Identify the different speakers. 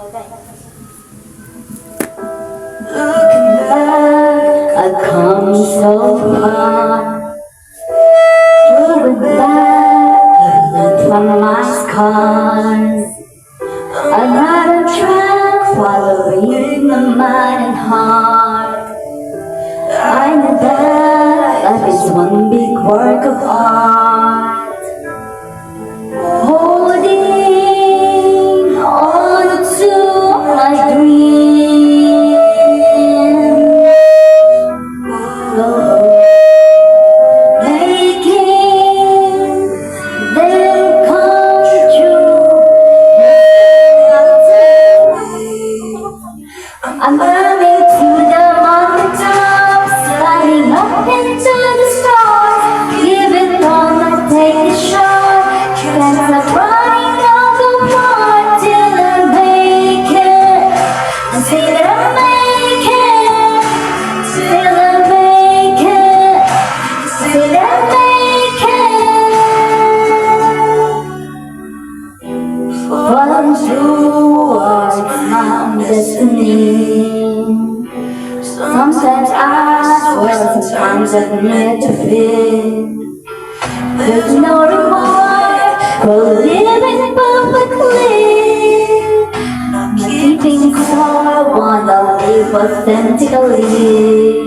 Speaker 1: Looking back, I've come so far. Looking back, I've learned from my scars. I'm not on track, following the mind and heart. I know that life is one big work of art. Holding on to my dream, making them come true. I'm running to the mountaintops, sliding up into the stars. Give it all, not take a shot. Can't stop running out the water till I make it. I say that I make it, till I make it. Say that I make it. Falling towards my destiny. Sometimes I swear, sometimes I admit to fit. There's no reward for living perfectly. Not keeping score, wanna live authentically.